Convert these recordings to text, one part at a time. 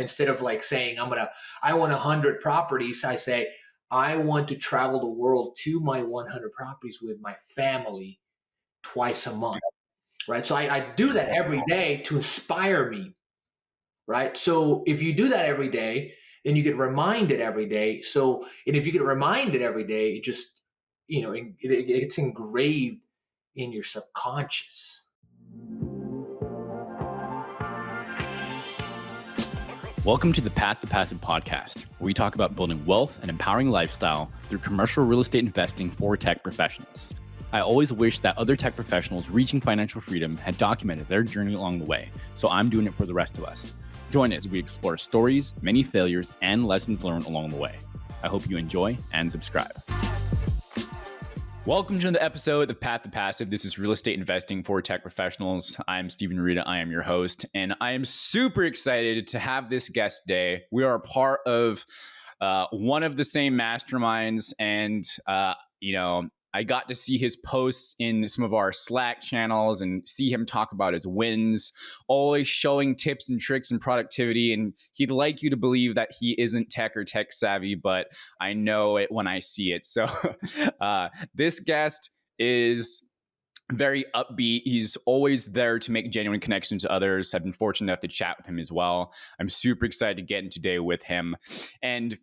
Instead of like saying, I want 100 properties, I say, I want to travel the world to my 100 properties with my family twice a month, right? So I do that every day to inspire me, right? So if you do that every day, then you get reminded every day. And if you get reminded every day, it just, it's engraved in your subconscious. Welcome to the Path to Passive podcast, where we talk about building wealth and empowering lifestyle through commercial real estate investing for tech professionals. I always wish that other tech professionals reaching financial freedom had documented their journey along the way, so I'm doing it for the rest of us. Join us as we explore stories, many failures, and lessons learned along the way. I hope you enjoy and subscribe. Welcome to the episode of Path to Passive. This is Real Estate Investing for Tech Professionals. I'm Steven Arita. I am your host, and I am super excited to have this guest today. We are a part of one of the same masterminds, and I got to see his posts in some of our Slack channels and see him talk about his wins, always showing tips and tricks and productivity. And he'd like you to believe that he isn't tech or tech savvy, but I know it when I see it. So this guest is very upbeat. He's always there to make genuine connections to others. I've been fortunate enough to chat with him as well. I'm super excited to get in today with him. And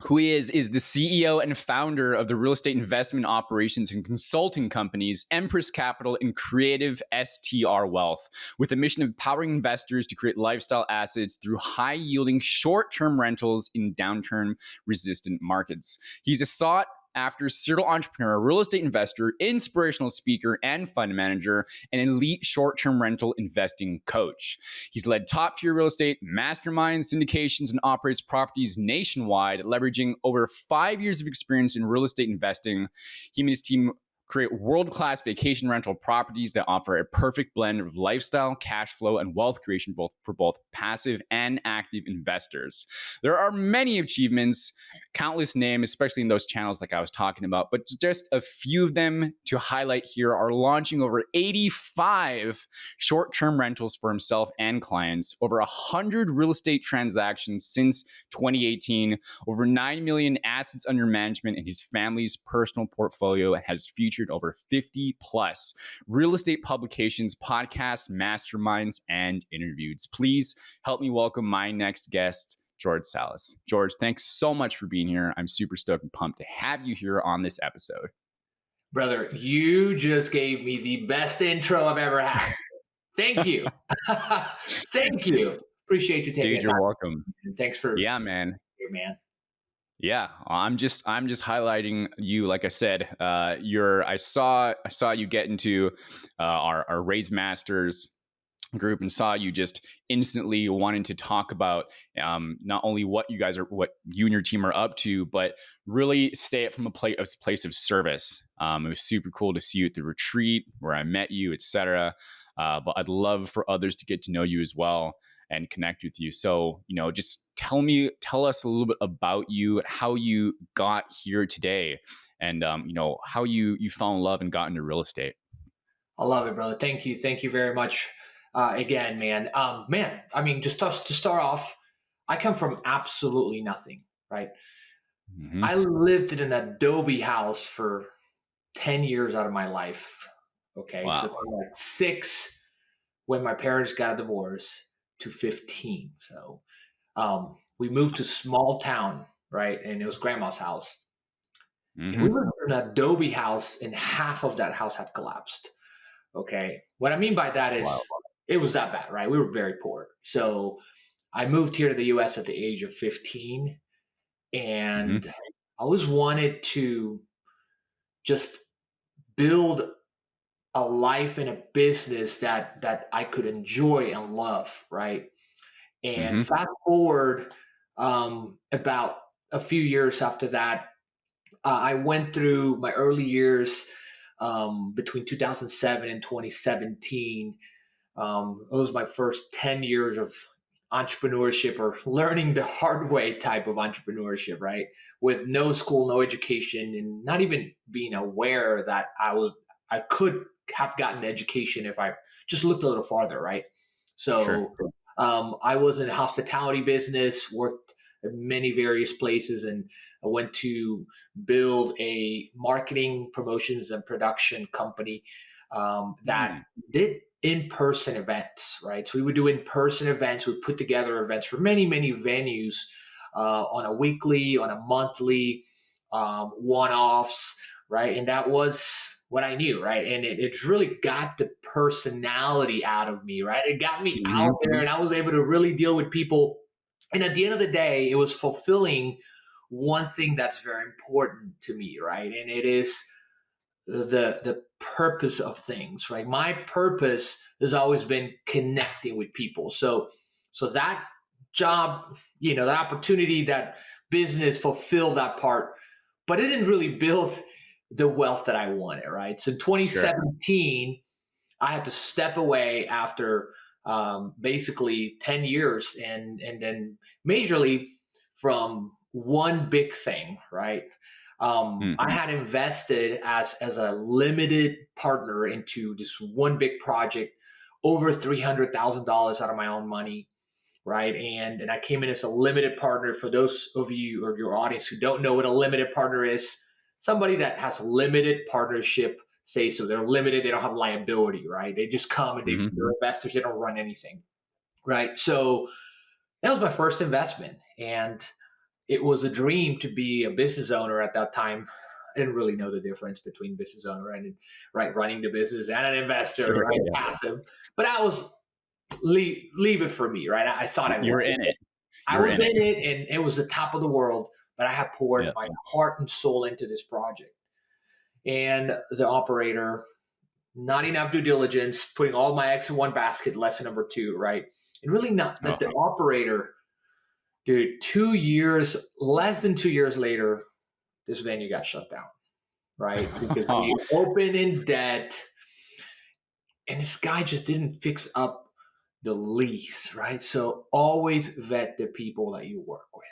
who he is the CEO and founder of the real estate investment operations and consulting companies Empress Capital and Creative STR Wealth, with a mission of empowering investors to create lifestyle assets through high-yielding short-term rentals in downturn-resistant markets. He's a sought after serial entrepreneur, real estate investor, inspirational speaker, and fund manager, and an elite short-term rental investing coach. He's led top-tier real estate masterminds, syndications, and operates properties nationwide, leveraging over 5 years of experience in real estate investing. He and his team create world-class vacation rental properties that offer a perfect blend of lifestyle, cash flow, and wealth creation for both passive and active investors. There are many achievements, countless names, especially in those channels like I was talking about, but just a few of them to highlight here are launching over 85 short-term rentals for himself and clients, over 100 real estate transactions since 2018, over 9 million assets under management in his family's personal portfolio, and has featured over 50 plus real estate publications, podcasts, masterminds, and interviews. Please help me welcome my next guest, George Salas. George, thanks so much for being here. I'm super stoked and pumped to have you here on this episode. Brother, you just gave me the best intro I've ever had. Thank you. Thank you. Appreciate you taking it. Dude, you're welcome. And thanks for man. Here, man. Yeah, I'm just highlighting you. Like I said, I saw you get into our Raise Masters group and saw you just instantly wanting to talk about not only what you and your team are up to, but really stay it from a place of service. It was super cool to see you at the retreat where I met you, etc. But I'd love for others to get to know you as well and connect with you. So, just tell us a little bit about you, how you got here today, and how you fell in love and got into real estate. I love it, brother. Thank you. Thank you very much. Again, man. Just to start off, I come from absolutely nothing, right? Mm-hmm. I lived in an Adobe house for 10 years out of my life. Okay. Wow. So from like 6 when my parents got a divorce to 15. So we moved to a small town, right? And it was grandma's house. Mm-hmm. And we lived in an Adobe house and half of that house had collapsed. Okay. What I mean by that is It was that bad, right? We were very poor. So I moved here to the US at the age of 15 and I always wanted to just build a life and a business that I could enjoy and love, right? And fast forward about a few years after that, I went through my early years between 2007 and 2017. It was my first 10 years of entrepreneurship, or learning the hard way type of entrepreneurship, right? With no school, no education, and not even being aware that I could have gotten education if I just looked a little farther, right? So sure. I was in hospitality business, worked in many various places, and I went to build a marketing, promotions, and production company that Mm. did in-person events, right? So we would do in-person events. We put together events for many, many venues on a weekly, on a monthly, one-offs, right? And that was what I knew, right? And it really got the personality out of me, right? It got me out Hmm. there and I was able to really deal with people. And at the end of the day, it was fulfilling one thing that's very important to me, right? And it is the purpose of things, right? My purpose has always been connecting with people. So that job, that opportunity, that business fulfilled that part, but it didn't really build the wealth that I wanted, right? So in Sure. 2017, I had to step away after basically 10 years and then majorly from one big thing, right? I Hmm. had invested as a limited partner into this one big project, over $300,000 out of my own money, right? And I came in as a limited partner. For those of you or your audience who don't know what a limited partner is, somebody that has limited partnership say so. They're limited, they don't have liability, right? They just come and they're Hmm. investors, they don't run anything, right? So that was my first investment. And it was a dream to be a business owner at that time. I didn't really know the difference between business owner and right running the business and an investor, Sure. right? Yeah. Passive. But I was leave it for me, right? I thought I You're was. in it. I You're was in it. in it and it was the top of the world, but I had poured Yeah. my heart and soul into this project. And the operator, not enough due diligence, putting all my eggs in one basket, lesson number two, right? And really not Oh, that the operator, dude, 2 years, less than 2 years later, this venue got shut down, right? Because oh, we opened in debt and this guy just didn't fix up the lease, right? So always vet the people that you work with.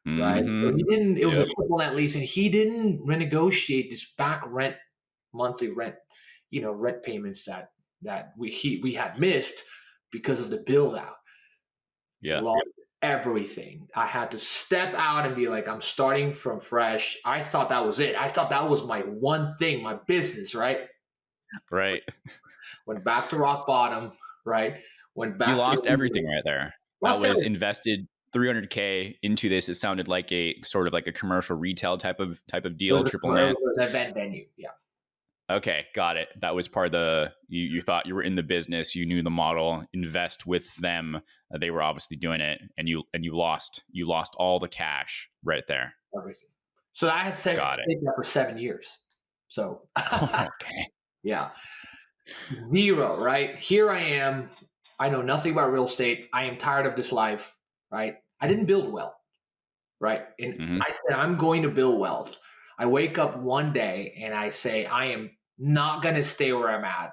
Right. So hmm. he didn't, it was a Yep. triple net lease and he didn't renegotiate this back rent, monthly rent, rent payments that we had missed because of the build out. Yeah. Lost everything. I had to step out and be like, I'm starting from fresh. I thought that was it. I thought that was my one thing, my business, right? Right. Went back to rock bottom, right? Went You back lost to everything right there. That lost was everything. invested 300K into this. It sounded like a sort of like a commercial retail type of It deal, was, triple it net. was an event venue. Yeah. Okay, got it. That was part of the you thought you were in the business, you knew the model, invest with them. They were obviously doing it, and you lost all the cash right there. Everything. So I had saved Got it. that for 7 years. So Okay. yeah, zero, right? Here I am. I know nothing about real estate. I am tired of this life, right? I didn't build wealth, right? And Hmm. I said, I'm going to build wealth. I wake up one day and I say, I am not going to stay where I'm at.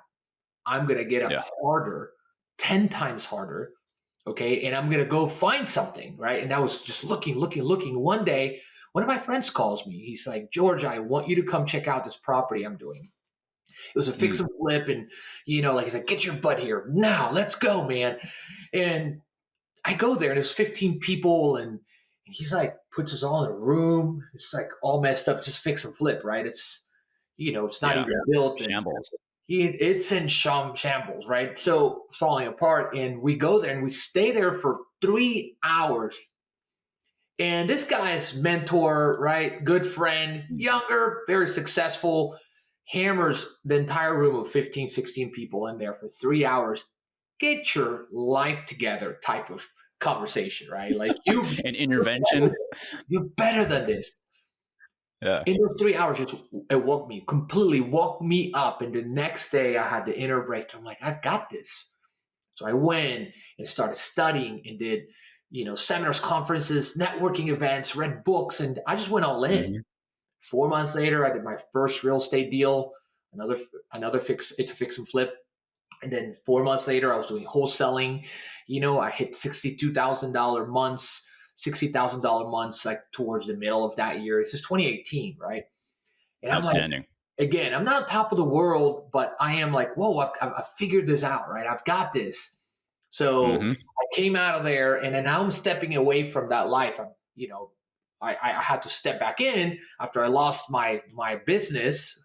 I'm going to get up Yeah. harder, 10 times harder. Okay. And I'm going to go find something, right? And I was just looking, looking, looking. One day, one of my friends calls me. He's like, George, I want you to come check out this property I'm doing. It was a fix Mm. and flip. And, like he's like, get your butt here now. Let's go, man. And I go there and there's 15 people and he's like, puts us all in a room. It's like all messed up, just fix and flip, right? It's not Yeah. even built and Shambles. it's in shambles, right? So falling apart. And we go there and we stay there for 3 hours. And this guy's mentor, right? Good friend, younger, very successful, hammers the entire room of 15, 16 people in there for 3 hours. Get your life together type of conversation, right? Like An intervention. you're better than this. Yeah. In those 3 hours, it completely woke me up. And the next day I had the inner breakthrough. I'm like, I've got this. So I went and started studying and did, seminars, conferences, networking events, read books, and I just went all in. Hmm. 4 months later, I did my first real estate deal, another it's a fix and flip. And then 4 months later, I was doing wholesaling. I hit $62,000 months, $60,000 months, like towards the middle of that year. It's just 2018, right? And I'm like, Outstanding. again, I'm not top of the world, but I am like, whoa, I've figured this out, right? I've got this. So Hmm. came out of there, and then now I'm stepping away from that life. I had to step back in after I lost my business,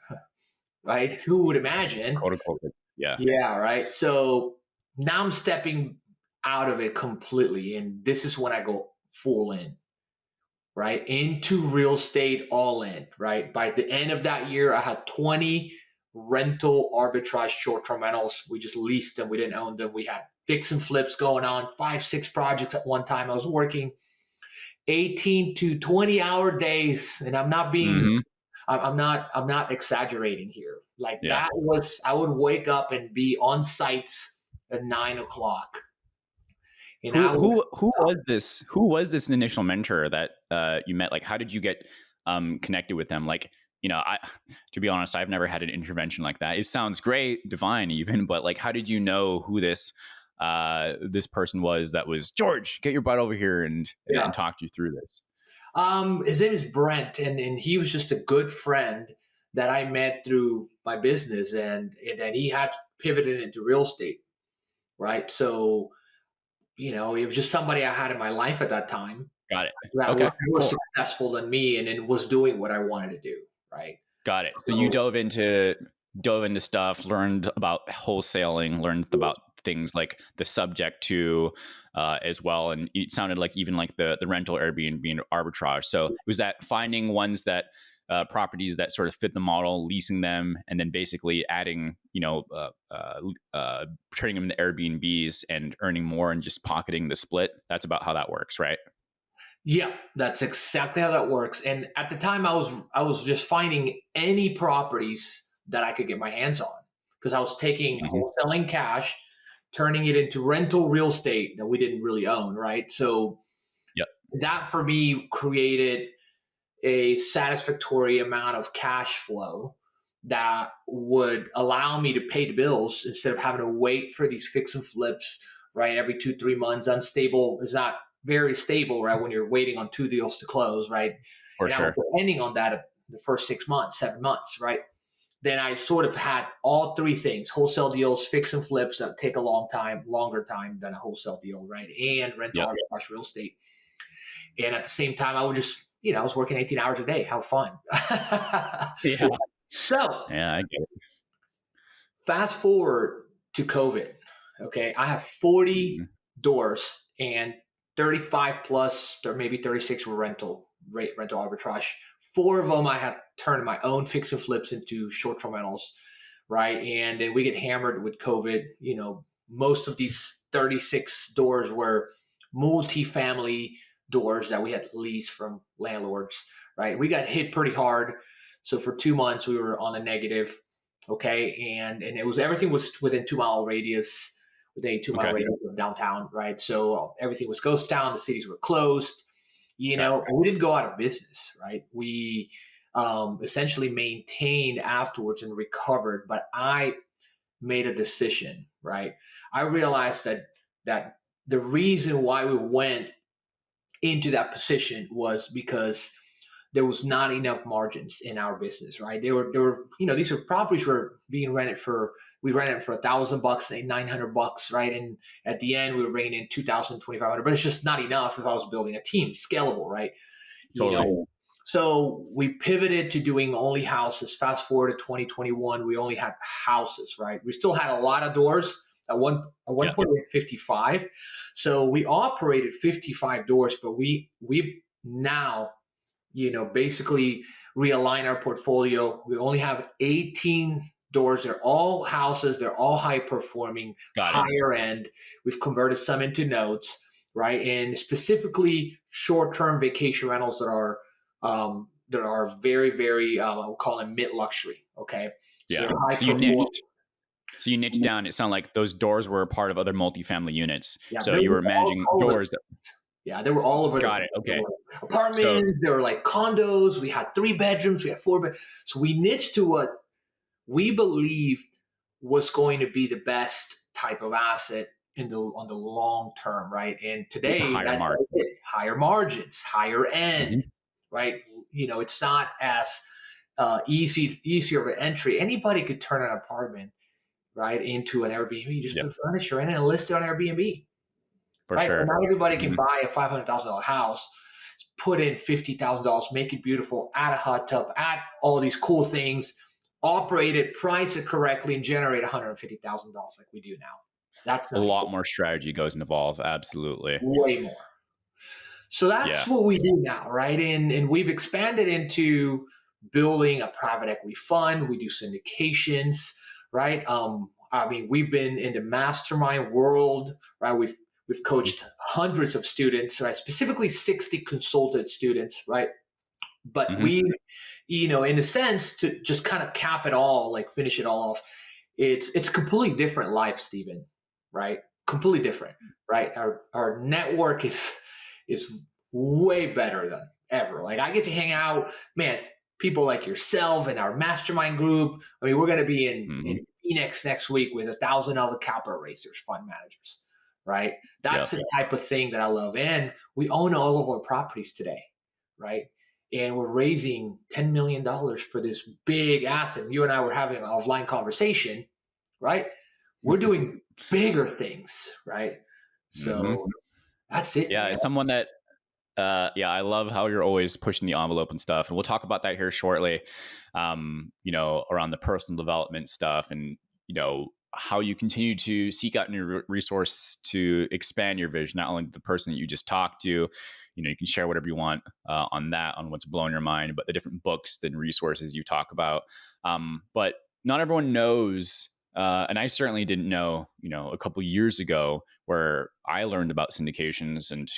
right? Who would imagine? Quote unquote. Yeah. Yeah, right. So now I'm stepping out of it completely, and this is when I go full in, right? Into real estate, all in, right? By the end of that year, I had 20 rental arbitrage short-term rentals. We just leased them. We didn't own them. We had fix and flips going on, 5, 6 projects at one time. I was working 18 to 20-hour days, and Mm-hmm. I'm not exaggerating here. Like Yeah. that was, I would wake up and be on sites at 9 o'clock. And I would, Who was this? Who was this initial mentor that you met? Like, how did you get connected with them? Like, I to be honest, I've never had an intervention like that. It sounds great, divine, even, but like, how did you know who this person was that was George? Get your butt over here yeah. and talk you through this. His name is Brent, and he was just a good friend that I met through my business, and he had pivoted into real estate, right? So, it was just somebody I had in my life at that time Got it. that was Okay, more cool. successful than me, and was doing what I wanted to do, right? Got it. So you So, dove into stuff, learned about wholesaling, learned about things like the subject to as well, and it sounded like even like the rental Airbnb and arbitrage. So was that finding ones that properties that sort of fit the model, leasing them, and then basically adding, turning them into Airbnbs and earning more and just pocketing the split. That's about how that works, right? yeah, that's exactly how that works. And at the time, I was just finding any properties that I could get my hands on, because I was taking Mm-hmm. wholesaling cash, turning it into rental real estate that we didn't really own, right? So Yep. that for me created a satisfactory amount of cash flow that would allow me to pay the bills instead of having to wait for these fix and flips, right? Every 2, 3 months, unstable is not very stable, right? When you're waiting on 2 deals to close, right? For And I was sure. depending on that the first 6 months, 7 months, right? Then I sort of had all three things: wholesale deals, fix and flips that take a longer time than a wholesale deal, right? And rental Yep. arbitrage real estate. And at the same time, I would just, I was working 18 hours a day. How fun. Yeah. So Yeah, I get it. fast forward to COVID. Okay. I have 40 Mm-hmm. doors, and 35 plus, or maybe 36 were rental arbitrage. 4 of them I had turned my own fix and flips into short-term rentals, right? And then we get hammered with COVID. Most of these 36 doors were multi-family doors that we had leased from landlords, right? We got hit pretty hard. So for 2 months we were on a negative. Okay. And everything was within 2 mile radius, within a 2 mile Okay. radius of downtown, right? So everything was ghost town. The cities were closed, Got it. and we didn't go out of business, right? We essentially maintained afterwards and recovered. But I made a decision, right? I realized that the reason why we went into that position was because there was not enough margins in our business, right? They were, these are properties were being rented for, we rented it for $1,000, $900, right? And at the end, we were bringing in 2,000, 2,500, but it's just not enough if I was building a team, scalable, right? Totally. So we pivoted to doing only houses. Fast forward to 2021, we only had houses, right? We still had a lot of doors. At one point we had 55. So we operated 55 doors, but we've now, basically realign our portfolio. We only have 18 doors. They're all houses. They're all high performing, Got it. higher end. We've converted some into notes, right? And specifically short-term vacation rentals that are very, very, I'll call them mid luxury. Okay. So Yeah. they're high So you perform. niched. So you niched down. It sounded like those doors were a part of other multifamily units. Yeah. So They you were were managing all over. doors that. Yeah. They were all over the Got place. it. There Okay. were So apartments. There were like condos. We had 3 bedrooms. We had 4 bed. So we niched to what we believe was going to be the best type of asset on the long term, right? And with the today higher that's mark. it. Higher margins, higher end, Mm-hmm. right? It's not as easier of an entry. Anybody could turn an apartment, right, into an Airbnb. You just Yep. put furniture in and list it on Airbnb. For right? And sure. not everybody can Hmm. buy a $500,000 house, put in $50,000, make it beautiful, add a hot tub, add all these cool things, operate it, price it correctly, and generate $150,000 like we do now. That's A not easy. lot more strategy goes involved. Absolutely. Way more. So that's Yeah. what we do now, right? And we've expanded into building a private equity fund. We do syndications, right? I mean, we've been in the mastermind world, right? We've coached hundreds of students, right? Specifically 60 consulted students, right? But Hmm. we, in a sense, to just kind of cap it all, like finish it all off, it's completely different life, Stephen, right? Completely different, right? Our network is way better than ever. Like I get to hang out, man, people like yourself and our mastermind group. I mean, we're gonna be in Hmm. Phoenix next week with 1,000 other capital raisers, fund managers, right? That's Yep. the type of thing that I love. And we own all of our properties today, right? And we're raising $10 million for this big asset. You and I were having an offline conversation, right? We're doing bigger things, right? Hmm. So that's it, Yeah. man. As someone that yeah, I love how you're always pushing the envelope and stuff, and we'll talk about that here shortly. Around the personal development stuff, and how you continue to seek out new resources to expand your vision. Not only the person that you just talked to, you can share whatever you want on that, on what's blowing your mind, but the different books and resources you talk about. But not everyone knows. And I certainly didn't know, a couple years ago where I learned about syndications and,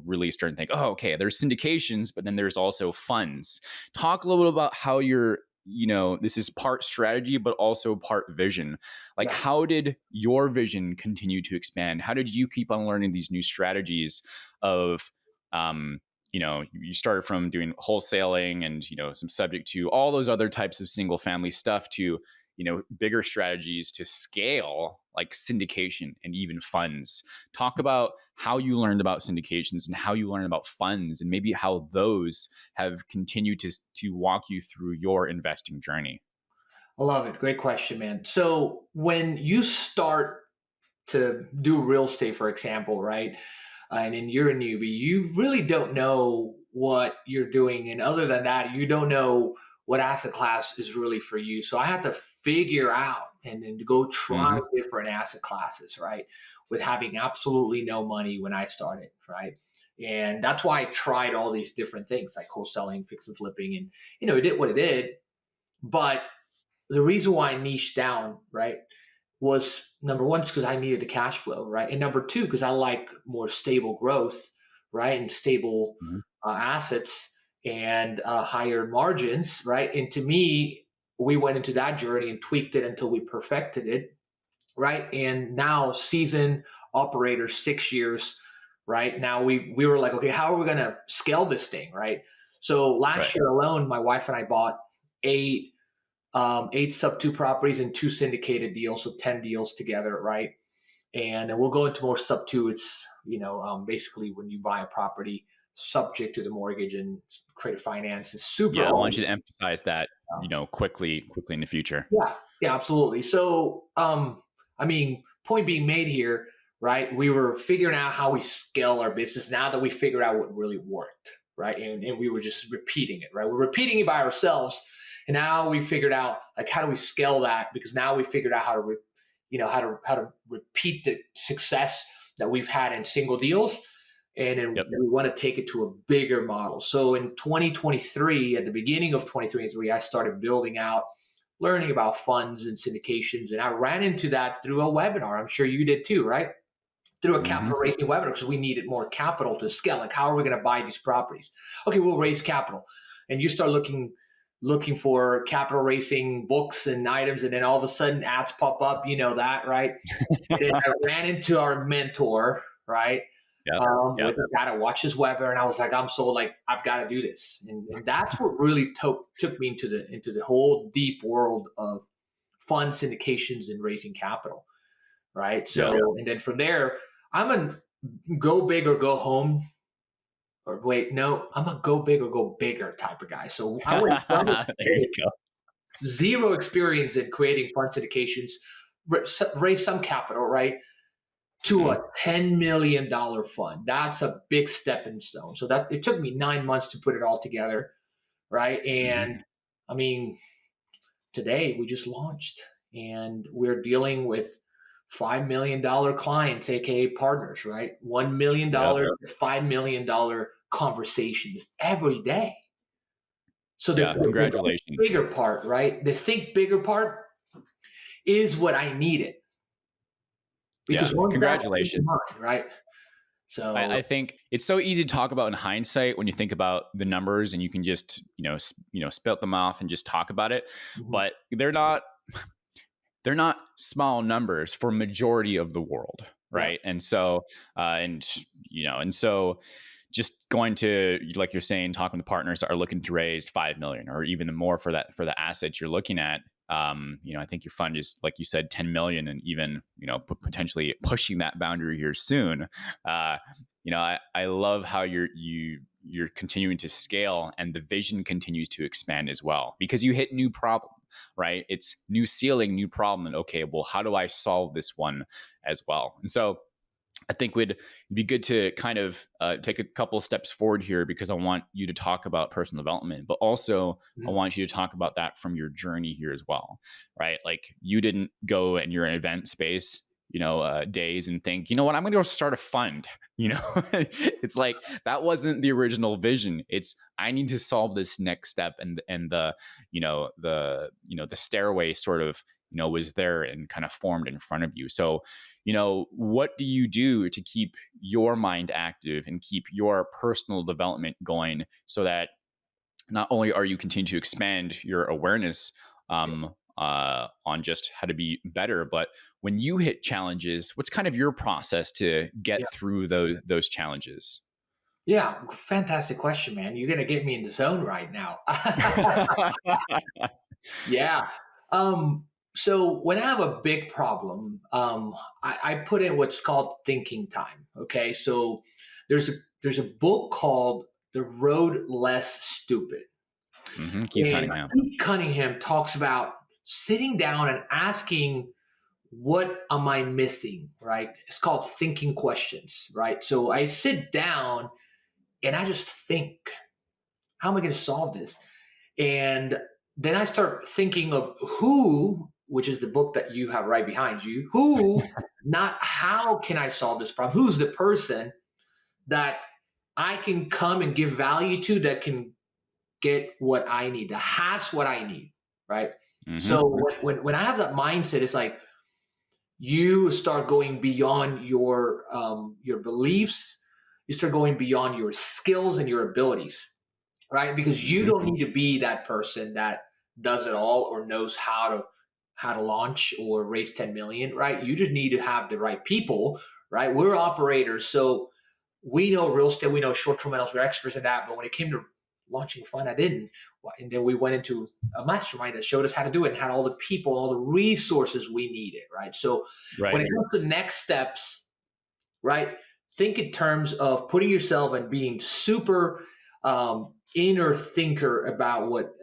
really starting to think, oh, okay, there's syndications, but then there's also funds. Talk a little bit about how this is part strategy, but also part vision. Like, Yeah. how did your vision continue to expand? How did you keep on learning these new strategies of, you started from doing wholesaling and, some subject to all those other types of single family stuff to, bigger strategies to scale like syndication and even funds. Talk about how you learned about syndications and how you learned about funds and maybe how those have continued to walk you through your investing journey. I love it. Great question, man. So when you start to do real estate, for example, right? And then you're a newbie, you really don't know what you're doing. And other than that, you don't know what asset class is really for you. So I had to figure out and then to go try Hmm. different asset classes, right? With having absolutely no money when I started, right? And that's why I tried all these different things like wholesaling, fix and flipping, and it did what it did. But the reason why I niched down, right, was number one, because I needed the cash flow, right? And number two, because I like more stable growth, right? And stable Hmm. assets and higher margins, right? And to me, we went into that journey and tweaked it until we perfected it, right? And now, seasoned operators, 6 years, right? Now we were like, okay, how are we going to scale this thing, right? So Right. last year alone, my wife and I bought eight eight sub two properties and two syndicated deals, so 10 deals together, right? And we'll go into more sub two. It's, basically when you buy a property subject to the mortgage and credit finance is super Yeah, I hard. want you to emphasize that, quickly in the future. Yeah, yeah, absolutely. So, I mean, point being made here, right? We were figuring out how we scale our business now that we figured out what really worked, right? And we were just repeating it, right? We're repeating it by ourselves, and now we figured out like how do we scale that because now we figured out how to, how to repeat the success that we've had in single deals, and then Yep. we want to take it to a bigger model. So in 2023, at the beginning of 2023, I started building out learning about funds and syndications. And I ran into that through a webinar. I'm sure you did too, right? Through a Hmm. capital raising webinar because we needed more capital to scale. Like, how are we going to buy these properties? Okay, we'll raise capital. And you start looking for capital raising books and items, and then all of a sudden ads pop up. You know that, right? And then I ran into our mentor, right? Yep. With Yep. a guy to watch his webinar, and I was like, I'm sold. Like, I've got to do this, and that's what really took me into the whole deep world of fund syndications and raising capital, right? Yep. So, and then from there, I'm a go big or go home, or wait, no, I'm a go big or go bigger type of guy. So I went There you go. zero experience in creating fund syndications, raise some capital, right? to Mm-hmm. a $10 million fund. That's a big stepping stone. So that it took me 9 months to put it all together, right? Mm-hmm. And I mean, today we just launched and we're dealing with $5 million clients, aka partners, right? Yep. $1 million to $5 million conversations every day. So Yeah. the Congratulations. bigger part, right? The think bigger part is what I needed Yeah. because once that's in Congratulations. mind, right? So I think it's so easy to talk about in hindsight when you think about the numbers and you can just spit them off and just talk about it, mhm, but they're not small numbers for majority of the world, yeah, right? And so and so just going to, like you're saying, talking to partners that are looking to raise 5 million or even more for the assets you're looking at. I think your fund is, like you said, 10 million, and even potentially pushing that boundary here soon. uh, I love how you're continuing to scale, and the vision continues to expand as well, because you hit new problem, right? It's new ceiling, new problem, and okay, well, how do I solve this one as well? And so I think it'd be good to kind of take a couple of steps forward here, because I want you to talk about personal development, but also I mhm, want you to talk about that from your journey here as well, right? Like, you didn't go and you're in event space, days and think, you know what, I'm going to go start a fund. It's like that wasn't the original vision. It's, I need to solve this next step, and the stairway sort of was there and kind of formed in front of you. So what do you do to keep your mind active and keep your personal development going, so that not only are you continuing to expand your awareness on just how to be better, but when you hit challenges, what's kind of your process to yeah, get through those challenges? yeah. Fantastic question, man. You're gonna get me in the zone right now. Yeah. Um, so when I have a big problem, I put in what's called thinking time. Okay. So there's a book called The Road Less Stupid. Keith And Cunningham. Keith Cunningham talks about sitting down and asking, what am I missing? Right? It's called thinking questions, right? So I sit down and I just think, how am I going to solve this? And then I start thinking of who, which is the book that you have right behind you, who, not how can I solve this problem? Who's the person that I can come and give value to, that can get what I need, that has what I need, right? Hmm. So when I have that mindset, it's like you start going beyond your beliefs, you start going beyond your skills and your abilities, right? Because you Hmm. don't need to be that person that does it all or knows how to launch or raise 10 million, right? You just need to have the right people, right? We're operators, so we know real estate, we know short-term rentals, we're experts in that. But when it came to launching a fund, I didn't. And then we went into a mastermind that showed us how to do it and had all the people, all the resources we needed, right? So when Right. it comes to next steps, right? Think in terms of putting yourself and being super inner thinker about what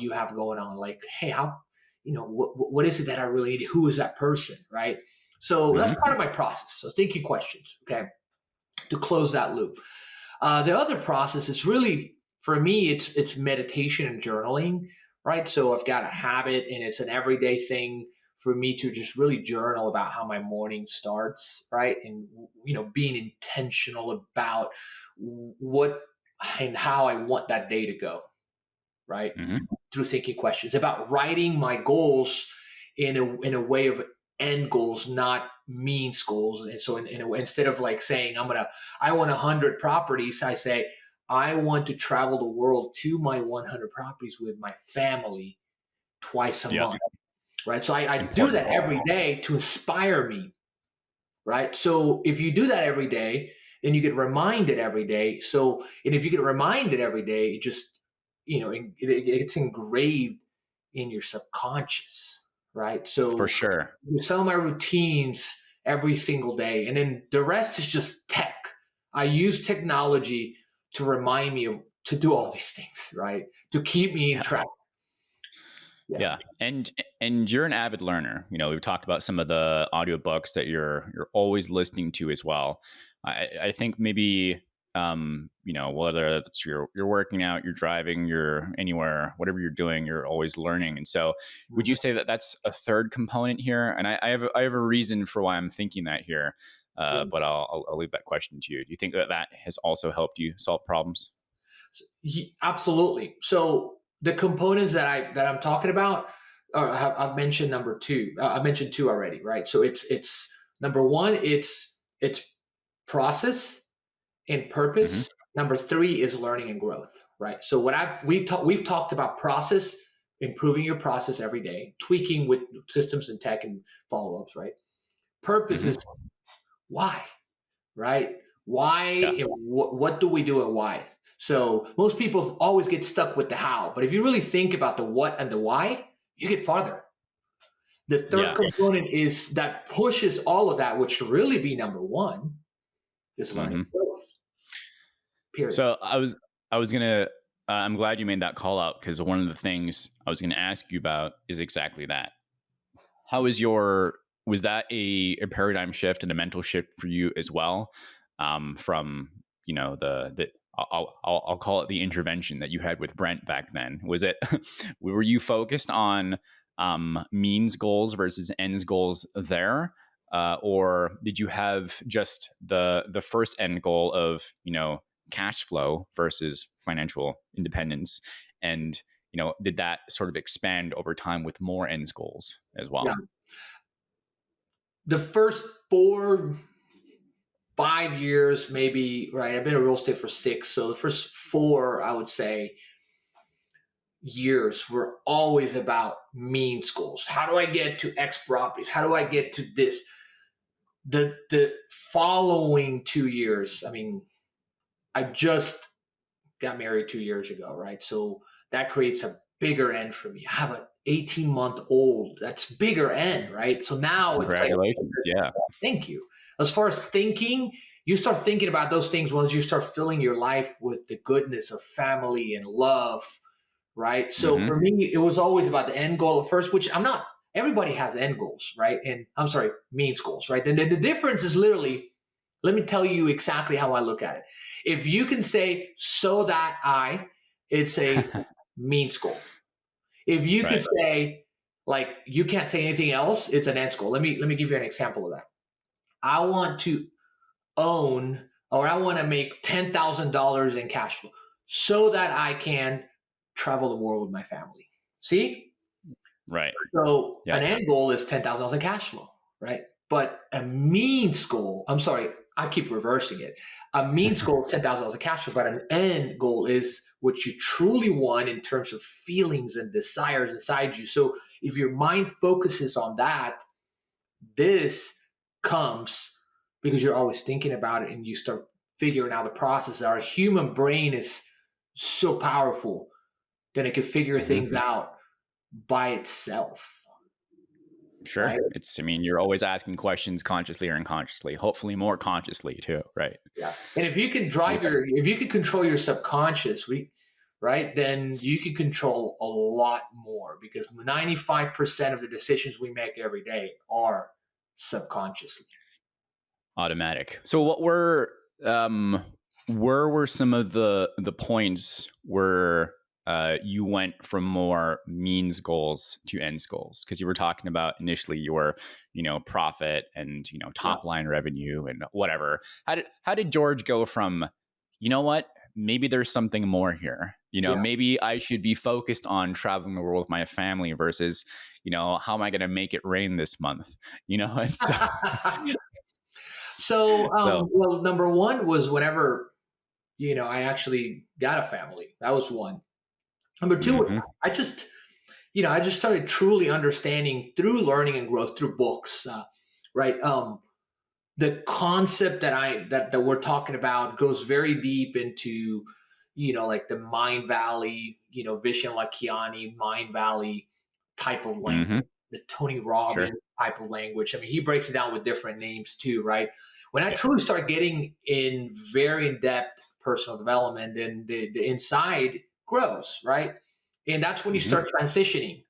you have going on. Like, hey, how, what is it that I really need? Who is that person, right? So that's Hmm. part of my process. So thinking questions, okay, to close that loop. The other process is really, for me, it's meditation and journaling, right? So I've got a habit, and it's an everyday thing for me to just really journal about how my morning starts, right? And being intentional about what and how I want that day to go, right? Hmm. Through thinking questions, about writing my goals in a way of end goals, not means goals. And so instead of like saying I want 100 properties, I say I want to travel the world to my 100 properties with my family twice a Yep. month, right? So I do Important. that every day to inspire me, right? So if you do that every day, then you get reminded every day. So, and if you get reminded every day, it just, it's engraved in your subconscious, right? For So sure. some of my routines every single day, and then the rest is just tech. I use technology to remind me to do all these things, right? To keep me in Yeah. track. Yeah. Yeah. And you're an avid learner. We've talked about some of the audiobooks that you're always listening to as well. I think maybe whether it's you're working out, you're driving, you're anywhere, whatever you're doing, you're always learning. And so would you Mhm. say that that's a third component here? And I have a reason for why I'm thinking that here. Yeah. But I'll leave that question to you. Do you think that that has also helped you solve problems? Absolutely. So the components that I'm talking about, I've mentioned number two. I mentioned two already, right? So it's number one. It's process and Hmm. purpose. Number three is learning and growth, right? So what we've talked about process, improving your process every day, tweaking with systems and tech and follow ups, right? Purpose Hmm. is why, right? Why Yeah. and what do we do and why? So most people always get stuck with the how, but if you really think about the what and the why, you get farther. The third Yeah. component is that pushes all of that, which should really be number one, is learning Hmm. growth. Period. So I was gonna. I'm glad you made that call out because one of the things I was gonna ask you about is exactly that. How is your Was that a paradigm shift and a mental shift for you as well? From the I'll call it the intervention that you had with Brent back then. Was it were you focused on means goals versus ends goals there? Or did you have just the first end goal of cash flow versus financial independence, and did that sort of expand over time with more ends goals as Yeah. well? The first 4, 5 years, maybe, right? I've been in real estate for 6. So the first four, I would say, years were always about means goals. How do I get to X properties? How do I get to this? The following 2 years, I mean, I just got married 2 years ago, right? So that creates a bigger end for me. I have an 18-month-old. That's bigger end, right? So now it's like, Congratulations. Yeah. thank you. As far as thinking, you start thinking about those things once you start filling your life with the goodness of family and love, right? So Hmm. for me, it was always about the end goal at first, which I'm not. Everybody has end goals, right? And I'm sorry, means goals, right? And then the difference is literally, let me tell you exactly how I look at it. If you can say so that it's a means goal. If you could Right. say like you can't say anything else, it's an end goal. Let me give you an example of that. I want to own, or I want to make $10,000 in cash flow so that I can travel the world with my family. See? Right. So Yeah. an end goal is $10,000 in cash flow, right? But a means goal, I'm sorry, I keep reversing it. A means goal is $10,000 in cash flow, but an end goal is what you truly want in terms of feelings and desires inside you. So if your mind focuses on that, this comes because you're always thinking about it and you start figuring out the process. Our human brain is so powerful that it can figure Hmm. things out by itself, Sure. right? I mean, you're always asking questions consciously or unconsciously, hopefully more consciously too. Right. Yeah. And if you can Yeah. if you can control your subconscious, right, then you can control a lot more because 95% of the decisions we make every day are subconsciously. Automatic. So um where were some of the points where you went from more means goals to ends goals? Because you were talking about initially your profit and Yeah. top line revenue and whatever. How did George go from what, maybe there's something more here, Yeah. maybe I should be focused on traveling the world with my family versus how am I going to make it rain this month? And so So, so well, number one was whenever, I actually got a family. That was one. Number two, mhm. I just started truly understanding through learning and growth through books, right? The concept that we're talking about goes very deep into, like the Mind Valley, Vishen Lakiani, Mind Valley type of Mhm. language, the Tony Sure. Robbins type of language. I mean, he breaks it down with different names too, right? When I Yeah. truly start getting in very in depth personal development, then the inside grows, right? And that's when you Mhm. start transitioning.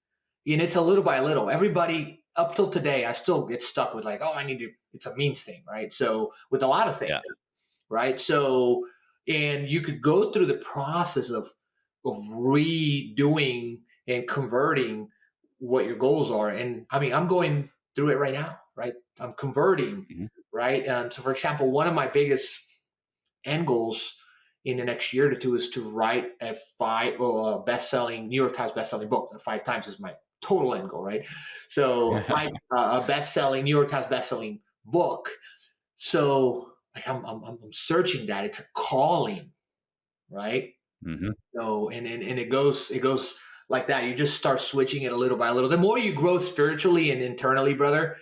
And it's a little by little. Everybody up till today, I still get stuck with like, oh, I need to, it's a means thing, right? So with a lot of things, Yeah. right? So, and you could go through the process of redoing and converting what your goals are. And I mean, I'm going through it right now, right? I'm converting, Mhm. right? And so, for example, one of my biggest end goals in the next year or two is to write a best-selling New York Times best-selling book. 5 times is my total end goal, right? So a best-selling New York Times best-selling book. So like I'm searching that. It's a calling, right? Mhm. So and it goes like that. You just start switching it a little by little. The more you grow spiritually and internally, brother,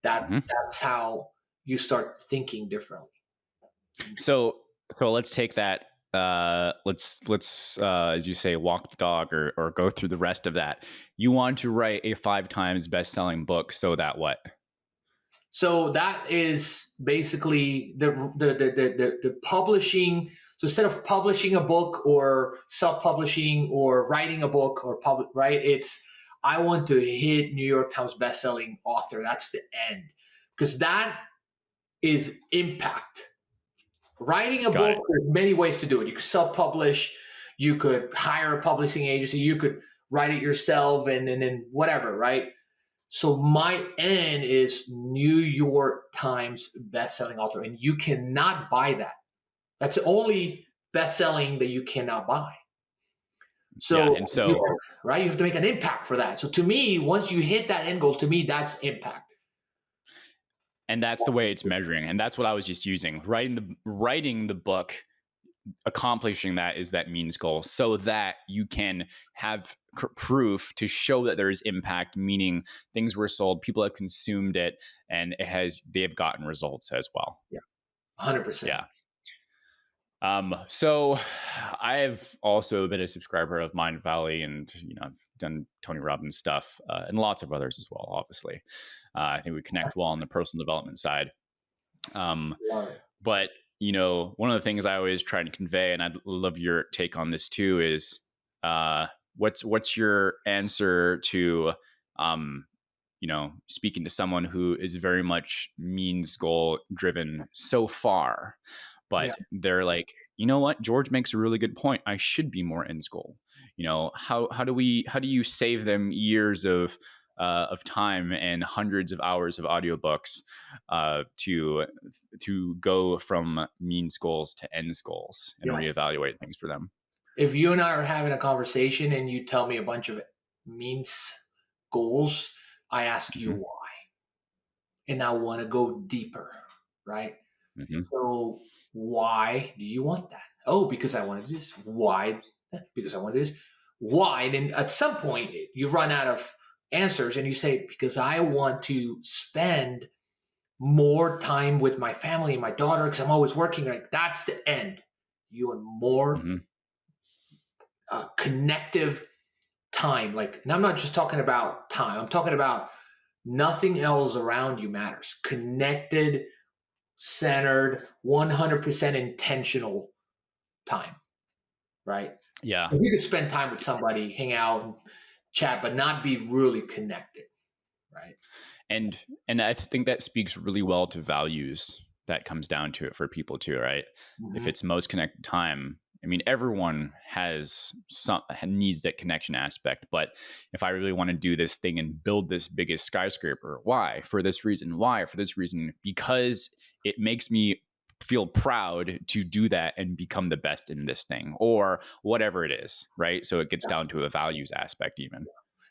Mhm. that's how you start thinking differently. So let's take that. Let's as you say, walk the dog, or go through the rest of that. You want to write a 5 times best selling book, so that what? So that is basically the publishing. So instead of publishing a book or self-publishing or writing a book or public, right? It's I want to hit New York Times bestselling author. That's the end because that is impact. Writing a Got book, it. there's many ways to do it. You could self-publish, you could hire a publishing agency, you could write it yourself, and then whatever, right? So my N is New York Times best-selling author, and you cannot buy that. That's the only best-selling that you cannot buy. Yeah, So and so right, you have to make an impact for that. So to me, once you hit that end goal, to me that's impact. and that's the way it's measuring, and that's what I was just using. Writing the book, accomplishing that is that means goal, so that you can have proof to show that there is impact, meaning things were sold, people have consumed it, and they've gotten results as well. Yeah, 100%. Yeah. So I've also been a subscriber of Mind Valley, and I've done Tony Robbins stuff, and lots of others as well. Obviously, I think we connect well on the personal development side. Um, Love it. but one of the things I always try to convey, and I'd love your take on this too, is uh, what's your answer to speaking to someone who is very much means goal driven so far, Yeah, but they're like, you know what, George makes a really good point. I should be more ends goal. How do you save them years of time and hundreds of hours of audiobooks to go from means goals to ends goals and yeah. reevaluate things for them? If you and I are having a conversation and you tell me a bunch of means goals, I ask you Hmm. why, and I want to go deeper, right? Hmm. So why do you want that? Oh, because I wanted this. Why? Because I wanted this. Why? And then at some point you run out of answers and you say, because I want to spend more time with my family and my daughter because I'm always working. Like that's the end. You want more Hmm. connective time. Like, and I'm not just talking about time. I'm talking about nothing else around you matters. Connected, centered, 100% intentional time, right? Yeah. You could spend time with somebody, hang out, and chat, but not be really connected, right? And I think that speaks really well to values, that comes down to it for people too, right? If Mm-hmm. it's most connected time, I mean, everyone needs that connection aspect. But if I really want to do this thing and build this biggest skyscraper, why? For this reason. Why? For this reason. Because it makes me feel proud to do that and become the best in this thing, or whatever it is, right? So it gets down to a values aspect even.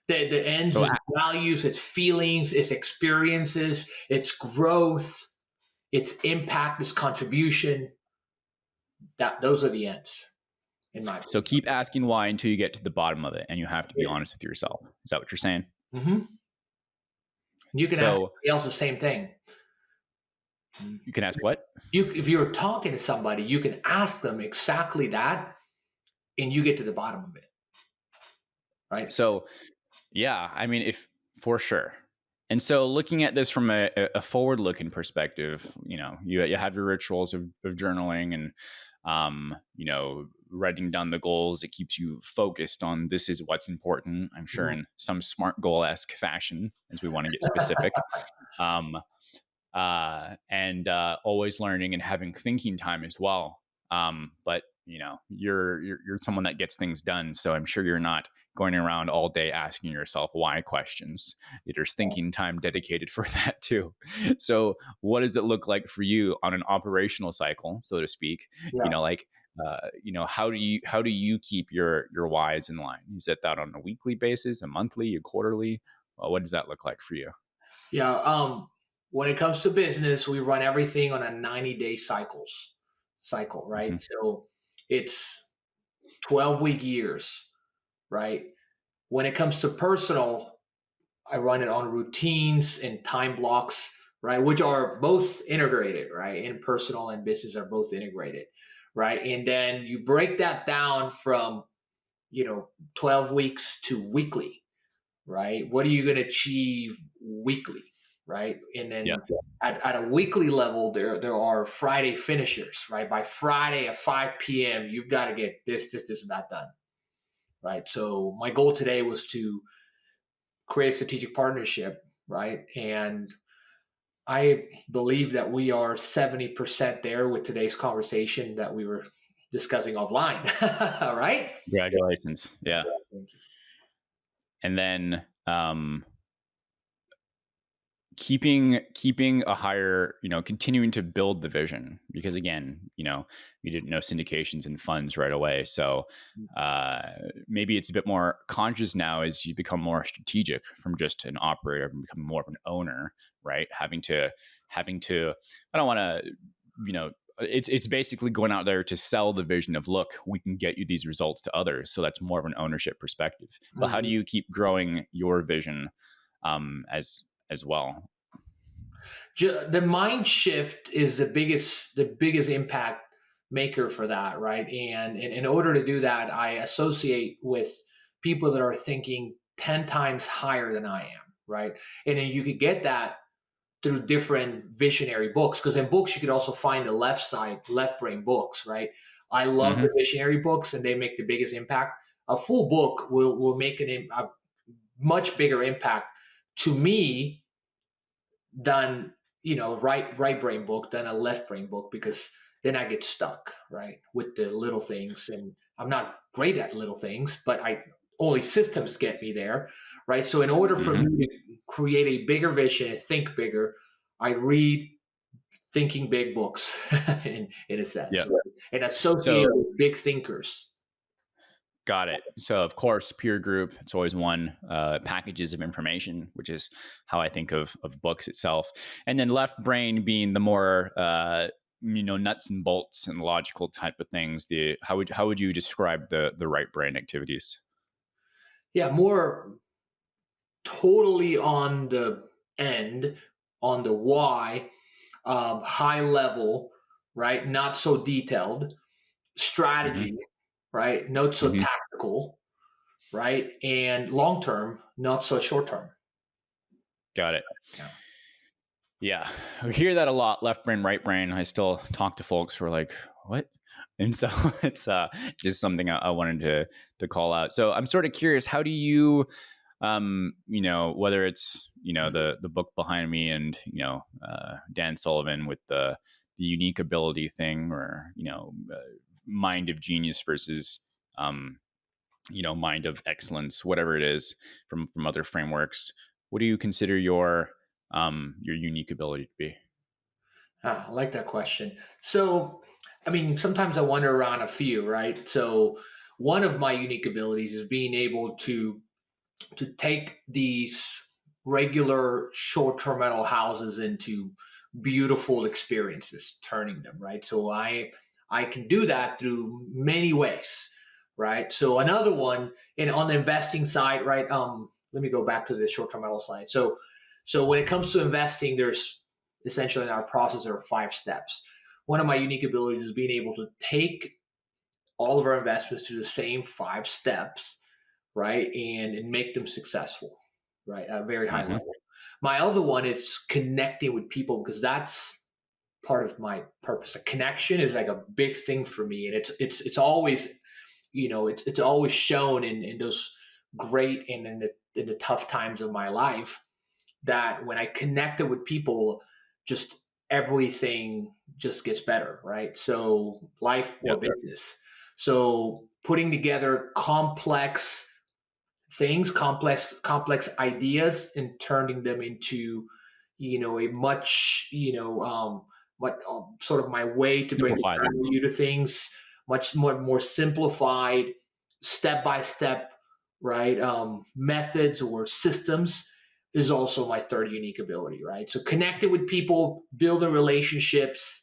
The ends So is values, it's feelings, it's experiences, it's growth, it's impact, it's contribution. That those are the ends, in my So opinion. keep asking why until you get to the bottom of it, and you have to be honest with yourself. Is that what you're saying? Mm-hmm. You can ask So somebody else the same thing. you can ask what? If you're talking to somebody, you can ask them exactly that, and you get to the bottom of it, right? So yeah, I mean, if for sure. And so looking at this from a forward-looking perspective, you have your rituals of journaling and writing down the goals. It keeps you focused on this is what's important. I'm sure Mhm. in some smart goal-esque fashion, as we want to get specific. Um, and always learning and having thinking time as well. But you're someone that gets things done, so I'm sure you're not going around all day asking yourself why questions. There's thinking time dedicated for that too. So, what does it look like for you on an operational cycle, so to speak? You Yeah. know, like how do you keep your whys in line? You set that on a weekly basis, a monthly, a quarterly? What does that look like for you? Yeah. When it comes to business, we run everything on a 90-day cycle, right? Hmm. So it's 12-week years, right? When it comes to personal, I run it on routines and time blocks, right? Which are both integrated, right? And personal and business are both integrated, right? And then you break that down from, 12 weeks to weekly, right? What are you going to achieve weekly, right? And Yeah. then at a weekly level, there are Friday finishers, right? By Friday at 5 p.m., you've got to get this, and that done, right? So my goal today was to create a strategic partnership, right? And I believe that we are 70% there with today's conversation that we were discussing offline, right? Congratulations. Yeah, Yeah. thank you. And then keeping a higher, continuing to build the vision, because again, you didn't know syndications and funds right away. So uh, maybe it's a bit more conscious now as you become more strategic from just an operator and become more of an owner, right? Having to I don't want to, it's basically going out there to sell the vision of, look, we can get you these results to others. So that's more of an ownership perspective. But how do Mhm. you keep growing your vision as well? The mind shift is the biggest impact maker for that, right? And in order to do that, I associate with people that are thinking 10 times higher than I am, right? And then you could get that through different visionary books, because in books you could also find the left brain books, right? I love the Hmm. visionary books and they make the biggest impact. A full book will make a much bigger impact to me than, right brain book than a left brain book, because then I get stuck, right, with the little things, and I'm not great at little things, but I only systems get me there, right? So in order for Hmm. me to create a bigger vision and think bigger, I read thinking big books in a sense, Yeah. right? And associate So with big thinkers. got it. So of course, peer group. It's always one. Packages of information, which is how I think of books itself, and then left brain being the more nuts and bolts and logical type of things. The how would you describe the right brain activities? Yeah, more totally on the end, on the why, high level, right? Not so detailed. Hmm. Strategy, right? Not so Hmm. tactical, right? And long term, not so short term. Got it. Yeah. Yeah, we hear that a lot. Left brain, right brain. I still talk to folks who are like, "What?" And so it's just something I wanted to call out. So I'm sort of curious. How do you, whether it's the book behind me and Dan Sullivan with the unique ability thing, or mind of genius versus um, mind of excellence, whatever it is from other frameworks. What do you consider your unique ability to be? I like that question. So, I mean, sometimes I wonder around a few, right? So, one of my unique abilities is being able to take these regular short-term rental houses into beautiful experiences, turning them, right? So I can do that through many ways, right? So another one, and on the investing side, right? Let me go back to the short-term rental side. So when it comes to investing, there's essentially in our process there are 5 steps. One of my unique abilities is being able to take all of our investments to the same 5 steps, right? And make them successful, right? At a very high Hmm. level. My other one is connecting with people, because that's part of my purpose. A connection is like a big thing for me, and it's always, it's always shown in those great and in the tough times of my life, that when I connected with people, just everything just gets better, right? So life or Yep. business. So putting together complex things, complex ideas, and turning them into, a much, what sort of my way to bring Simplify them. value to things, much more simplified, step by step, right? Methods or systems is also my third unique ability, right? So connecting with people, building relationships,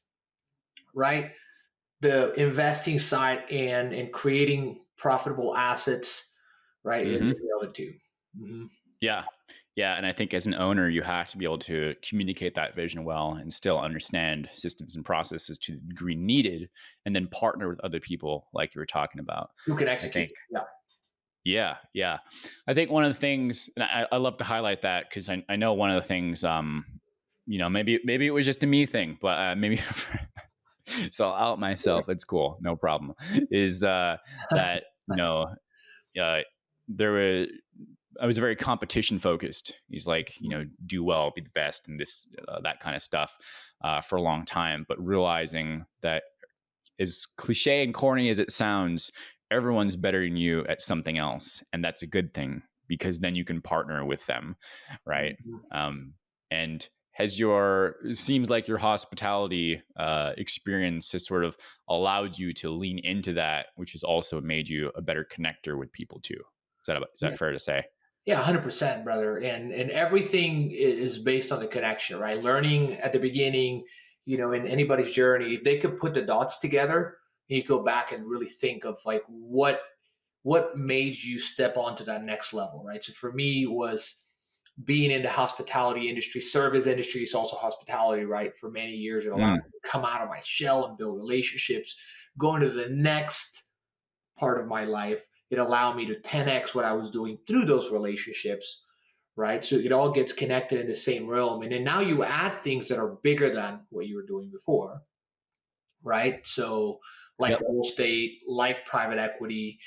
right? The investing side and creating profitable assets, right? And Mm-hmm. the other two. Mm-hmm. Yeah. Yeah. And I think as an owner, you have to be able to communicate that vision well and still understand systems and processes to the degree needed, and then partner with other people like you were talking about. Who can I execute? think, Yeah. yeah, yeah. I think one of the things, and I love to highlight that because I know one of the things, maybe it was just a me thing, but maybe so I'll out Sure. myself. It's cool. No problem. Is that, uh, there were I was very competition focused. He's like, do well, be the best, and this that kind of stuff for a long time. But realizing that, as cliche and corny as it sounds, everyone's better than you at something else, and that's a good thing because then you can partner with them, right? Mhm. And has your seems like your hospitality experience has sort of allowed you to lean into that, which has also made you a better connector with people too. Is that fair to say? Yeah, 100%, brother. And everything is based on the connection, right? Learning at the beginning, in anybody's journey, if they could put the dots together, you go back and really think of like what made you step onto that next level, right? So for me, it was being in the hospitality industry, service industry is also hospitality, right? For many years, it allowed Mm, me to come out of my shell and build relationships. Going to the next part of my life, it allowed me to 10x what I was doing through those relationships, right? So it all gets connected in the same realm. And then now you add things that are bigger than what you were doing before, right? So like yep. real estate, like private equity,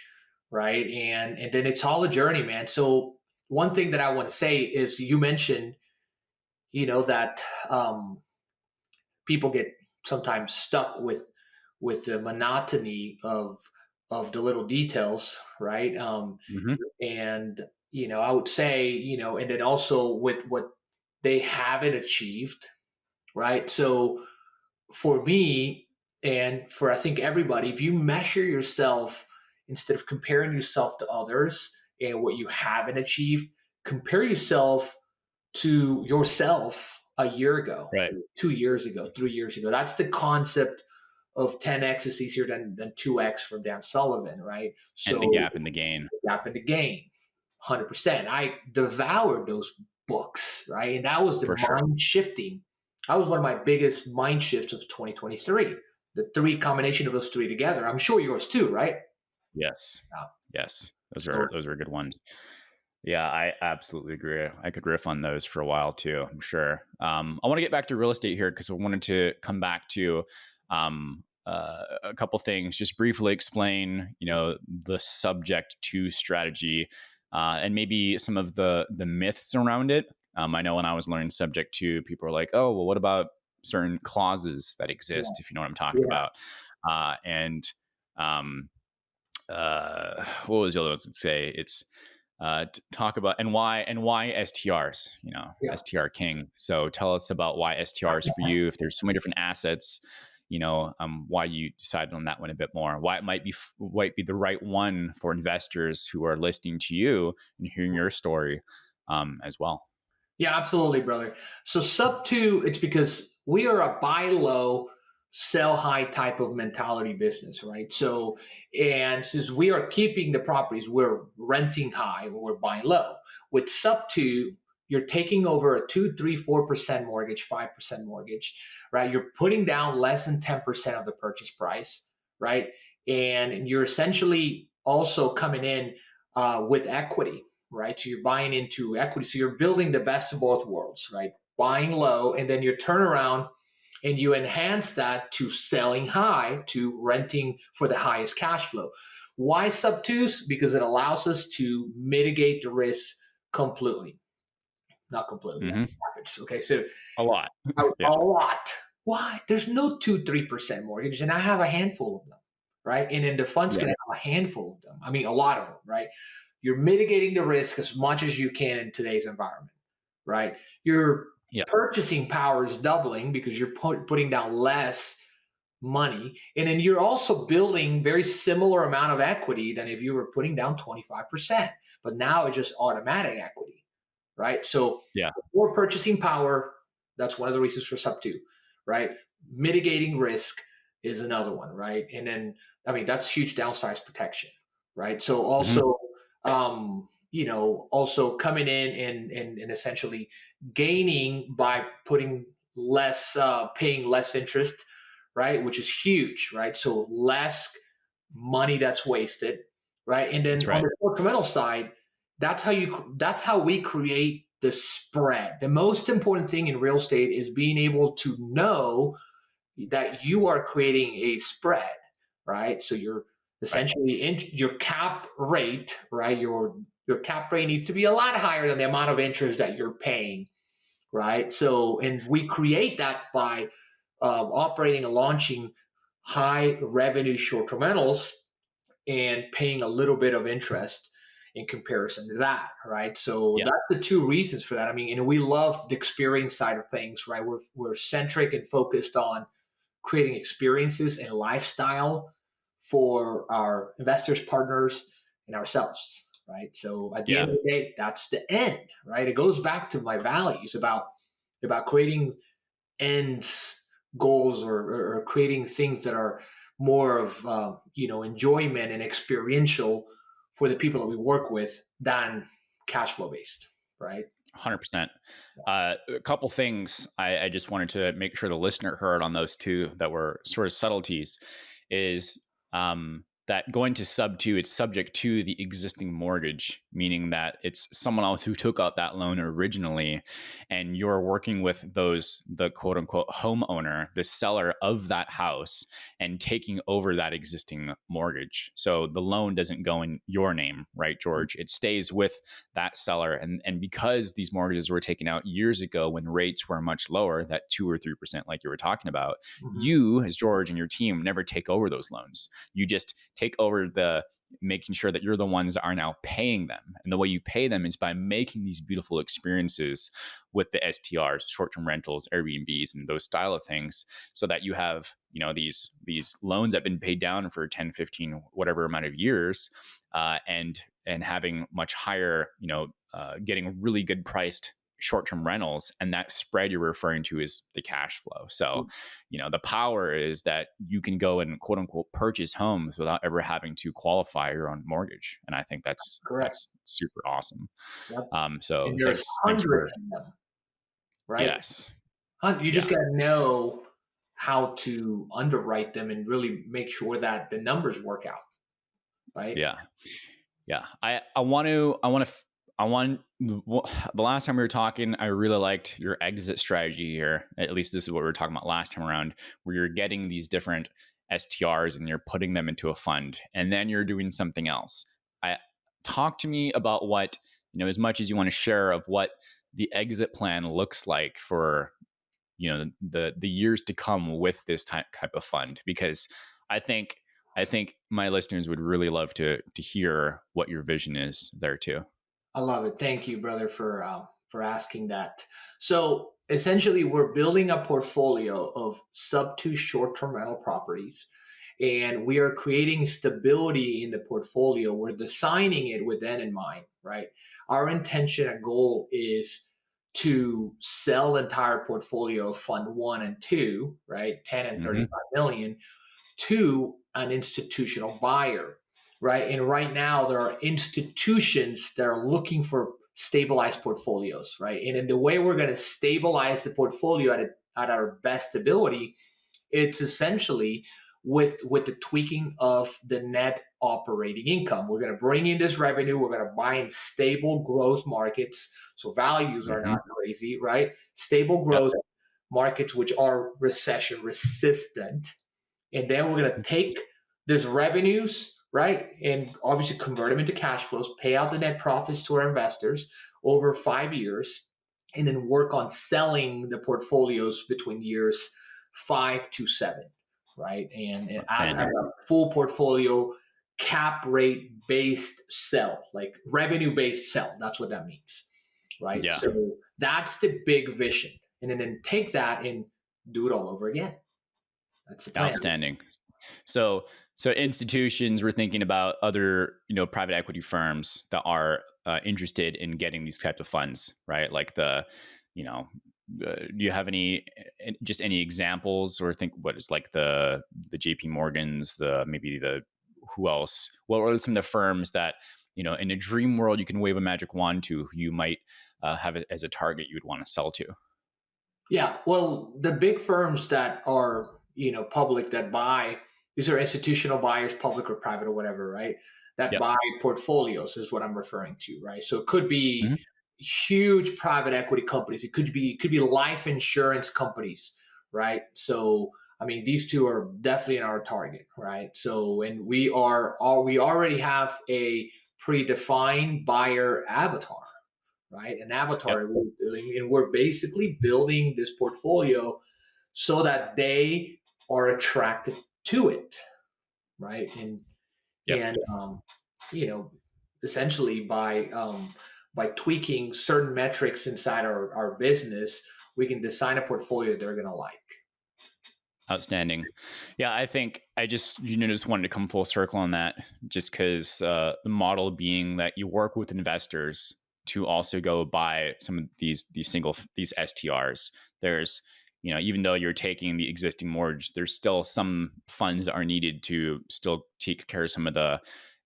right? And then it's all a journey, man. So one thing that I want to say is you mentioned, that people get sometimes stuck with the monotony of the little details, right? Hmm. And I would say, and then also with what they haven't achieved, right? So for me, and for I think everybody, if you measure yourself instead of comparing yourself to others and what you haven't achieved, compare yourself to yourself a year ago, Right. 2 years ago, 3 years ago. That's the concept of 10x is easier than 2x from Dan Sullivan, right? And the So gap in the gain, gap in the game, 100%. I devoured those books, right? And that was the for sure. mind shifting. That was one of my biggest mind shifts of 2023. The three combination of those three together. I'm sure yours too, right? Yes. Yeah. Yes. Those are So those are good ones. Yeah, I absolutely agree. I could riff on those for a while too, I'm sure. I want to get back to real estate here because I wanted to come back to a couple things. Just briefly explain, the subject to strategy, and maybe some of the myths around it. I know when I was learning subject to, people are like, "Oh, well, what about certain clauses that yeah, exist?" If you know what I'm talking yeah, about, and um, what was the other one to say? It's talk about and why STRs, yeah. STR King. So tell us about why STRs for you. If there's so many different assets, why you decided on that one a bit more. Why it might be the right one for investors who are listening to you and hearing your story, as well. Yeah, absolutely, brother. So sub two, it's because we are a buy low, sell high type of mentality business, right? So, and since we are keeping the properties, we're renting high, we're buying low. With sub two, you're taking over a 2, 3, 4% mortgage, 5% mortgage, right? You're putting down less than 10% of the purchase price, right? And you're essentially also coming in with equity, right? So you're buying into equity. So you're building the best of both worlds, right? Buying low, and then your turnaround and you enhance that to selling high, to renting for the highest cash flow. Why sub twos? Because it allows us to mitigate the risk completely. Not completely, that Hmm. happens. Okay, so A lot. a Yeah. lot. Why? There's no 2-3% mortgage, and I have a handful of them, right? And then the fund's Yeah. going to have a handful of them. I mean, a lot of them, right? You're mitigating the risk as much as you can in today's environment, right? Your Yeah. purchasing power is doubling because you're putting down less money, and then you're also building very similar amount of equity than if you were putting down 25%. But now it's just automatic equity, right? So Yeah. more purchasing power, that's one of the reasons for sub two, right? Mitigating risk is another one, right? And then, I mean, that's huge downside protection, right? So Hmm. also, also coming in and essentially gaining by putting less, paying less interest, right? Which is huge, right? So less money that's wasted, right? And That's then on right. the incremental side, that's how we create the spread. The most important thing in real estate is being able to know that you are creating a spread, right? So you're Right. essentially in your cap rate, right? Your cap rate needs to be a lot higher than the amount of interest that you're paying, right? So, and we create that by operating and launching high revenue short-term rentals and paying a little bit of interest in comparison to that, right? So Yeah. that's the two reasons for that. I mean, and we love the experience side of things, right? We're centric and focused on creating experiences and lifestyle for our investors, partners, and ourselves, right? So at the Yeah. end of the day, that's the end, right? It goes back to my values about creating ends, goals, or creating things that are more of enjoyment and experiential for the people that we work with than cash flow based, right? 100%. A couple things I just wanted to make sure the listener heard on those two that were sort of subtleties is that going to sub two, it's subject to the existing mortgage, meaning that it's someone else who took out that loan originally, and you're working with the quote unquote homeowner, the seller of that house, and taking over that existing mortgage. So the loan doesn't go in your name, right, George? It stays with that seller. And because these mortgages were taken out years ago when rates were much lower, that 2 or 3%, like you were talking about, Mm-hmm. you as George and your team never take over those loans. You just take over the making sure that you're the ones that are now paying them. And the way you pay them is by making these beautiful experiences with the STRs, short-term rentals, Airbnbs, and those style of things, so that you have, these loans that have been paid down for 10, 15, whatever amount of years, and having much higher, getting really good priced short-term rentals, and that spread you're referring to is the cash flow. So the power is that you can go and quote unquote purchase homes without ever having to qualify your own mortgage, and I think Correct. that's super awesome. Yep. So And there's thanks hundreds for of them, right? yes. You just Yeah. got to know how to underwrite them and really make sure that the numbers work out, right? Yeah. Yeah, I want to I want the last time we were talking, I really liked your exit strategy here. At least this is what we were talking about last time around, where you're getting these different STRs and you're putting them into a fund, and then you're doing something else. I Talk to me about what, as much as you want to share of what the exit plan looks like for the years to come with this type of fund, because I think I think my listeners would really love to hear what your vision is there too. I love it. Thank you, brother, for asking that. So essentially, we're building a portfolio of sub two short term rental properties, and we are creating stability in the portfolio. We're designing it with that in mind, right? Our intention and goal is to sell the entire portfolio of Fund One and Two, right, 10 and Hmm. 35 million, to an institutional buyer, right? And right now, there are institutions that are looking for stabilized portfolios, right? And in the way we're going to stabilize the portfolio at our best ability, it's essentially with the tweaking of the net operating income. We're going to bring in this revenue. We're going to buy in stable growth markets, so values are Hmm. not crazy, right? Stable Yep. growth. markets which are recession resistant. And then we're going to take these revenues, right? And obviously convert them into cash flows, pay out the net profits to our investors over 5 years, and then work on selling the portfolios between years 5 to 7, right? And as a full portfolio cap rate based sell, like revenue based sell. That's what that means, right? Yeah. So that's the big vision. And then take that and do it all over again. That's the plan. Outstanding. So institutions, we're thinking about other, private equity firms that are interested in getting these types of funds, right? Like you know, do you have any examples, or think what is like the JP Morgans, who else? What are some of the firms that, in a dream world, you can wave a magic wand to, who you might have it as a target you would want to sell to? Yeah, well, the big firms that are, public, that buy, these are institutional buyers, public or private or whatever, right? That Yep. buy portfolios is what I'm referring to, right? So it could be Mm-hmm. huge private equity companies. It could be life insurance companies, right? So I mean, these two are definitely in our target, right? So, and we already have a predefined buyer avatar, right? An avatar, Yep. and we're basically building this portfolio so that they are attracted to it, right? Yep. And you know, essentially by tweaking certain metrics inside our business, we can design a portfolio they're going to like. Outstanding. Yeah, I think I just wanted to come full circle on that, just because the model being that you work with investors to also go buy some of these STRs. There's, even though you're taking the existing mortgage, there's still some funds that are needed to still take care of some of the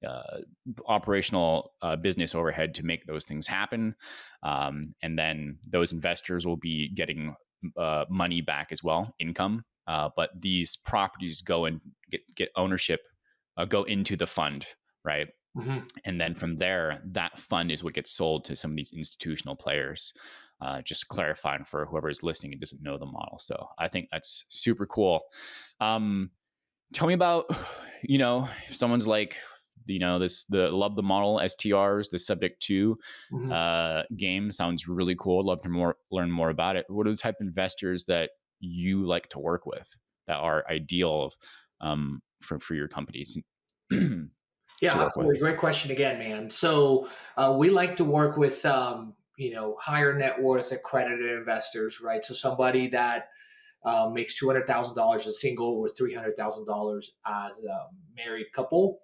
uh, operational business overhead to make those things happen. And then those investors will be getting money back as well, income. But these properties go and get ownership, go into the fund, right? Mm-hmm. And then from there, that fund is what gets sold to some of these institutional players. Just clarifying for whoever is listening and doesn't know the model. So I think that's super cool. Tell me about, if someone's like, the love the model STRs, the subject to game sounds really cool. I'd love to learn more about it. What are the type of investors that you like to work with that are ideal for your companies? Yeah, to work with? absolutely. Great question again, man. So we like to work with higher net worth accredited investors, right? So somebody that makes $200,000 as a single, or $300,000 as a married couple,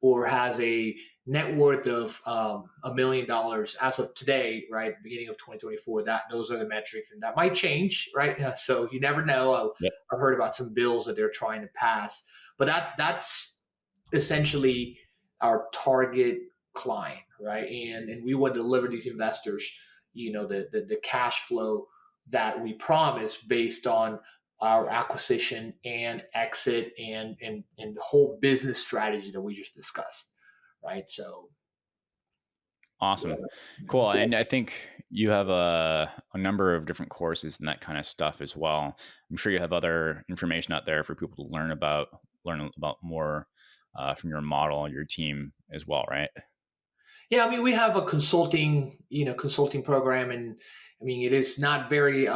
or has a net worth of $1 million as of today, right? Beginning of 2024. Those are the metrics, and that might change, right? So you never know. Yep. I've heard about some bills that they're trying to pass, but that's essentially our target client, right? And we would deliver these investors, the cash flow that we promise based on our acquisition and exit and the whole business strategy that we just discussed, right? So Awesome. Cool. And I think you have a number of different courses and that kind of stuff as well. I'm sure you have other information out there for people to learn about more from your model and your team as well, right? yeah, I mean, we have a consulting program, and I mean, it is not very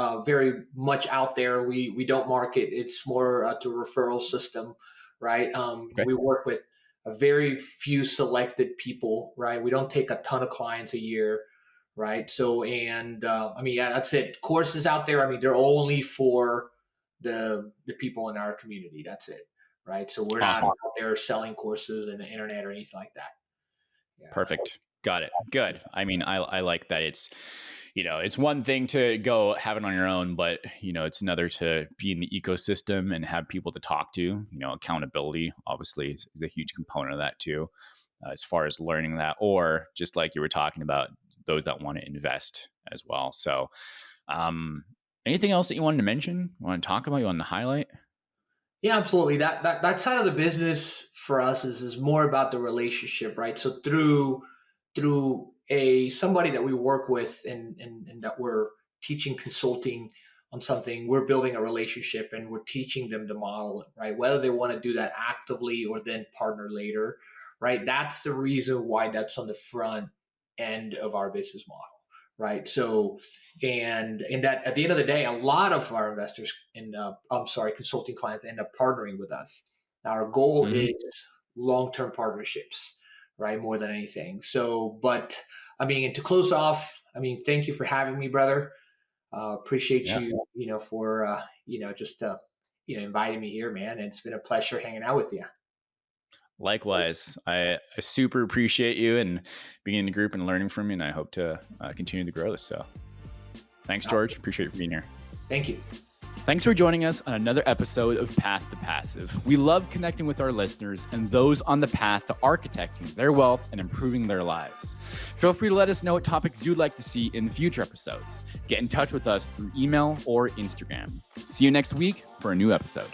much out there. We don't market. It's more to referral system, right? Okay. We work with a very few selected people, right? We don't take a ton of clients a year, right? So, and I mean, yeah, that's it. Courses out there, I mean, they're only for the people in our community. That's it, right? So we're not Awesome. out there selling courses in the internet or anything like that. Yeah. Perfect. Got it. Good. I mean, I like that it's one thing to go have it on your own, but it's another to be in the ecosystem and have people to talk to. Accountability obviously is a huge component of that too, as far as learning that, or just like you were talking about, those that want to invest as well. So, anything else that you wanted to mention, want to talk about, you want to highlight? Yeah, absolutely. That side of the business for us is more about the relationship, right? So through a somebody that we work with and that we're teaching consulting on something, we're building a relationship and we're teaching them the model, right? Whether they want to do that actively or then partner later, right? That's the reason why that's on the front end of our business model, right? So, and that at the end of the day, a lot of our investors and consulting clients end up partnering with us. Now, our goal Mm-hmm. is long-term partnerships, right? More than anything. So, but I mean, and to close off, I mean, thank you for having me, brother. Appreciate Yeah. you, for just inviting me here, man. And it's been a pleasure hanging out with you. Likewise, I super appreciate you and being in the group and learning from you, and I hope to continue to grow this. So thanks, George. Appreciate you being here. Thank you. Thanks for joining us on another episode of Path to Passive. We love connecting with our listeners and those on the path to architecting their wealth and improving their lives. Feel free to let us know what topics you'd like to see in future episodes. Get in touch with us through email or Instagram. See you next week for a new episode.